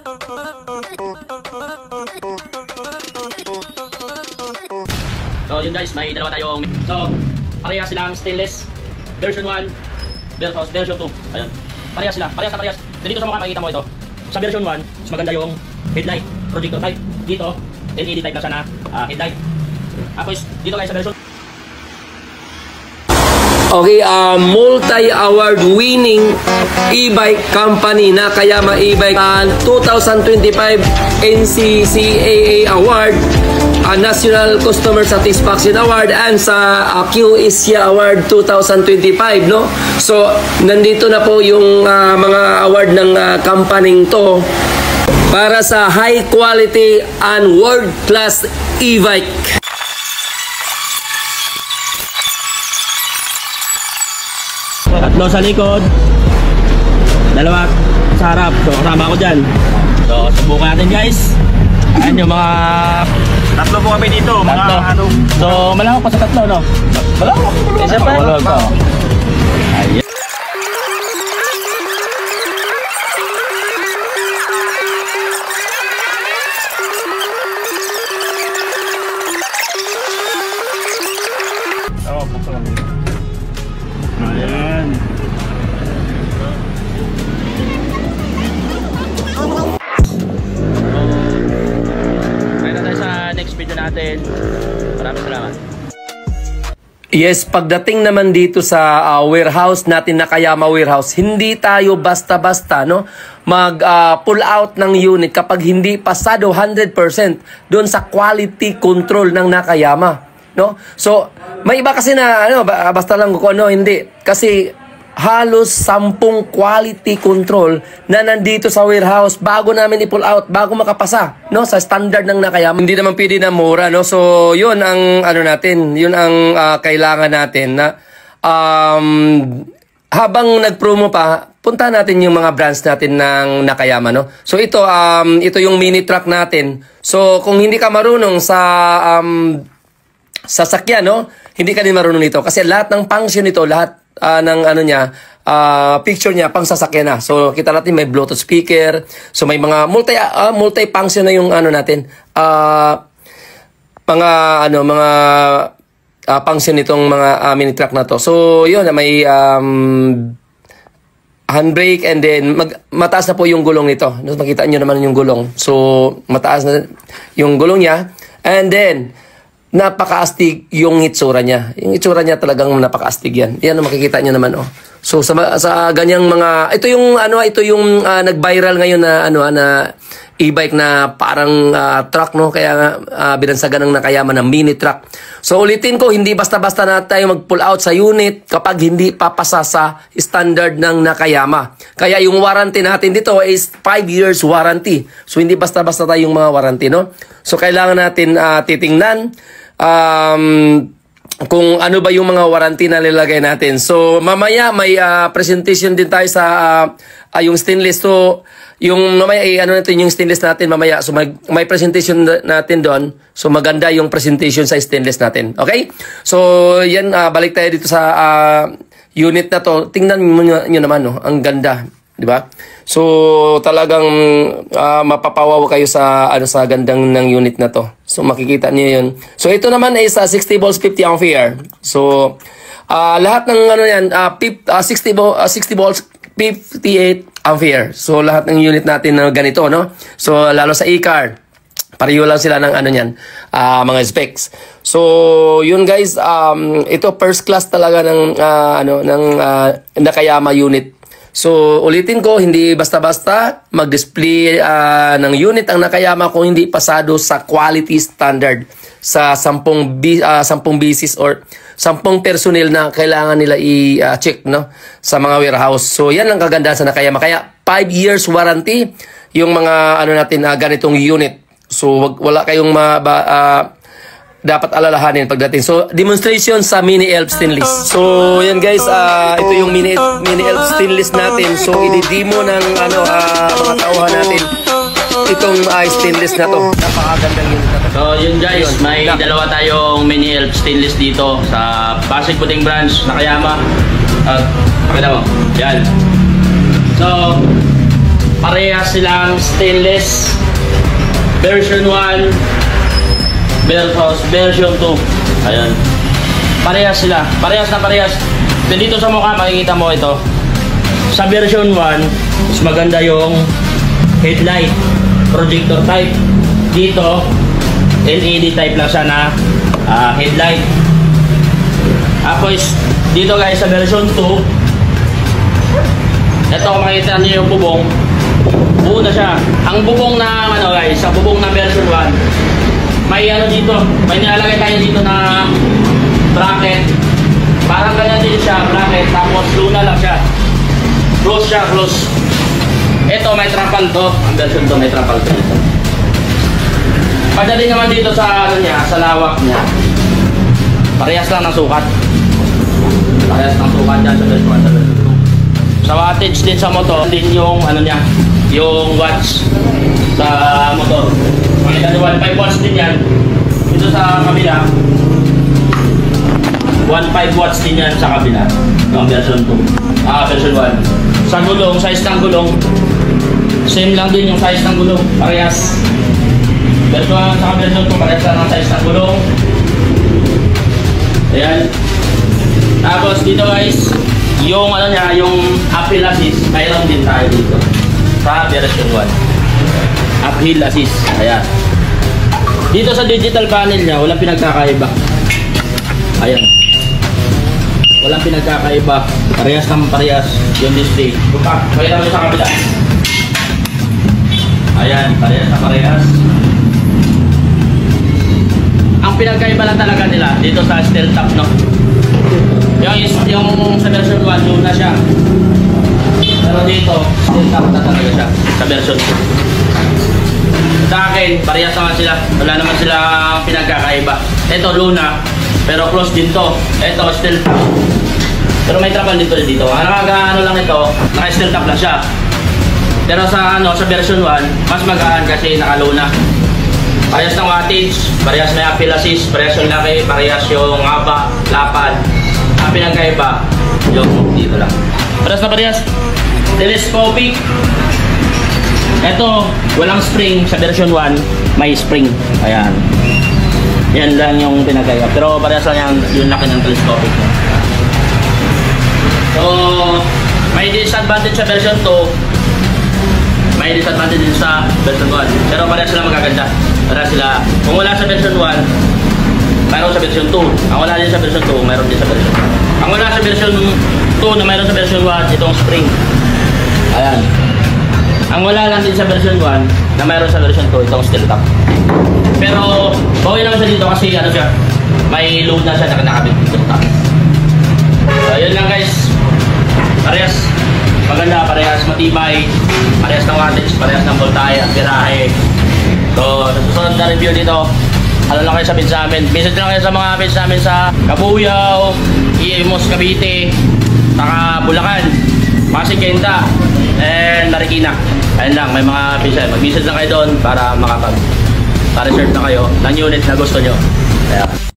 So yun guys, may dalawa tayong, so parehas silang stainless version 1 version 2. Ayun, parehas sila, parehas. Dito sa mukha makikita mo ito, sa version 1 mas maganda yung headlight projector type. Dito LED type na siya na headlight. Tapos dito guys sa version, okay, multi-award winning e-bike company na Nakayama e-bike 2025 NCCAA Award, National Customer Satisfaction Award, and sa Q-Asia Award 2025, no? So nandito na po yung mga award ng company to para sa high quality and world class e-bike. tatlo sa likod, dalawa sa harap. So kasama ko dyan. So subukan natin guys. Ayan yung mga tatlo po kami dito, mga tatlo. ano. So malawak pa sa tatlo, no? Malawak. Isa pa. Malawak pa. Ayan. Ayan. Kaya na tayo sa next video natin. Maraming salamat. Yes, pagdating naman dito sa warehouse natin, Nakayama warehouse, hindi tayo basta-basta, no, pull out ng unit kapag hindi pasado 100% doon sa quality control ng Nakayama, no? So, may iba kasi na basta lang kung ano, hindi. Kasi halos 10 quality control na nandito sa warehouse bago namin i-pull out, bago makapasa, no, sa standard ng Nakayama. Hindi naman pwede na mura, no? So, yun ang natin, yun ang kailangan natin na habang nag-promo pa, punta natin yung mga brands natin ng Nakayama, no? So, ito yung mini truck natin. So, kung hindi ka marunong sa sasakyan, no, hindi ka din marunong nito kasi lahat ng function nito, lahat ng picture niya pang sasakyan na. So kita natin may Bluetooth speaker. So may mga multi function na yung natin. Mga function nitong mga mini truck na to. So yun, may handbrake, and then mataas na po yung gulong nito. Makita niyo naman yung gulong. So mataas na yung gulong niya, and then napakaastig yung itsura niya. Yung itsura niya talagang napakaastig yan. Yan ang makikita niyo naman, oh. So sa ganyang mga ito yung nag-viral ngayon na na e-bike na parang truck, no, kaya binansagan ng Nakayama na mini truck. So ulitin ko, hindi basta-basta na tayo mag-pull out sa unit kapag hindi papasa sa standard ng Nakayama. Kaya yung warranty natin dito is 5 years warranty. So hindi basta-basta tayong mga warranty, no. So kailangan natin titingnan kung ano ba yung mga warranty na nilagay natin. So mamaya may presentation din tayo sa yung stainless. So yung mamaya natin yung stainless natin mamaya. So may presentation natin doon. So maganda yung presentation sa stainless natin. Okay? So yan, balik tayo dito sa unit na to. Tingnan nyo naman, no, ang ganda, di ba? So talagang mapapawaw kayo sa sa gandang ng unit na to. So makikita niyo 'yun. So ito naman ay sa 60 volts 50 ampere. So lahat ng yan 60 volts 58 ampere. So lahat ng unit natin na ganito, no. So lalo sa e-car, pareho lang sila ng niyan, mga specs. So yun guys, ito first class talaga ng Nakayama unit. So ulitin ko, hindi basta-basta mag-display ng unit ang Nakayama kung hindi pasado sa quality standard sa 10 basis or 10 personnel na kailangan nila i-check, no, sa mga warehouse. So yan ang kagandahan sa Nakayama. Kaya 5 years warranty yung mga natin ganitong unit. So wala kayong dapat alalahanin pagdating. So demonstration sa mini elf stainless. So yan guys, ito yung mini elf stainless natin. So i-demo ng mga tauhan natin itong stainless na to. Napakagandang unit na to. So yun guys, may dalawa tayong mini elf stainless dito sa Pasig Puting Branch, Nakayama. Pakita mo. Yan. So Parehas silang stainless. Version 1 versus version 2. Ayan. Parehas sila. Parehas na parehas. Then dito sa mukha, makikita mo ito. Sa version 1, mas maganda yung headlight. Projector type. Dito, LED type lang siya na headlight. Tapos, dito guys, sa version 2, ito, makikita niyo yung bubong. Buo na siya. Ang bubong na, guys, ang bubong na version 1, may dito, may nilalagay tayo dito na bracket. Parang ganyan din siya, bracket, tapos luna lang siya. Close siya, close. Ito, may trapal to. Ang version 2, may trapal to dito. Pagdating naman dito sa, sa lawak niya, parehas lang ng sukat. Parehas ng sukat dyan sa version 1, sa version 2. Sa wattage din sa motor, din yung, niya, yung watts sa motor. Makita nyo, 1.5 watts din yan. Dito sa kabila, 1.5 watts din yan sa kabila. Yung version 2. Version 1. Sa gulong, size ng gulong, same lang din yung size ng gulong. Parehas. Version 1 sa version 2, parehas lang ang size ng gulong. Ayan. Tapos dito guys, yung yung uphill assist, mayroon din tayo dito sa version 1. Uphill assist. Ayan. Dito sa digital panel niya, walang pinagkakaiba. Ayan. Walang pinagkakaiba. Parehas ng parehas yung display. Pakita mo sa kabila. Ayan, parehas na parehas. Ang pinagkaiba lang talaga nila dito sa steel top, no? Yung sa version 1, luna siya. Pero dito, steel top na talaga siya sa version 2. Sa akin, parehas naman sila. Wala naman sila pinagkakaiba. Ito, luna. Pero close din to. Ito, steel top. Pero may trapal dito. Ang lang ito, naka-steel top lang siya. Pero sa sa version 1, mas magaan kasi nakaluna. Parehas ng wattage, parehas may uphill assist, parehas yung laki, parehas yung haba, lapad. Ang pinagkaiba, yung dito lang. Parehas na parehas. Telescopic. Ito, walang spring. Sa version 1, may spring. Ayan. Yan lang yung pinagkaiba. Pero parehas lang yung laki ng telescopic. So, may disadvantage sa version 2. May disadvantage din sa version 1. Pero parehas sila magaganda. Parehas sila. Kung wala sa version 1, mayroon sa version 2. Ang wala din sa version 2, mayroon din sa version 1. Ang wala sa version 2 na mayroon sa version 1, itong spring. Ayan. Ang wala lang din sa version 1 na mayroon sa version 2, itong steel top. Pero, bawi naman siya dito kasi siya, may load na siya na nakabit dito top. So, yun lang guys. Parehas. Maganda, parehas matibay. Parehas ng wattage, parehas ng voltahe, amperahe. So, sa susunod na review dito, lang kayo sabihin sa amin. Message lang kayo sa mga page namin sa Kabuyaw, Imus, Cavite, saka Bulacan, Pasig, Kenta, and Marikina. Ayun lang, may mga page. Mag-message lang kayo doon para reserve na kayo ng unit na gusto nyo. Kaya,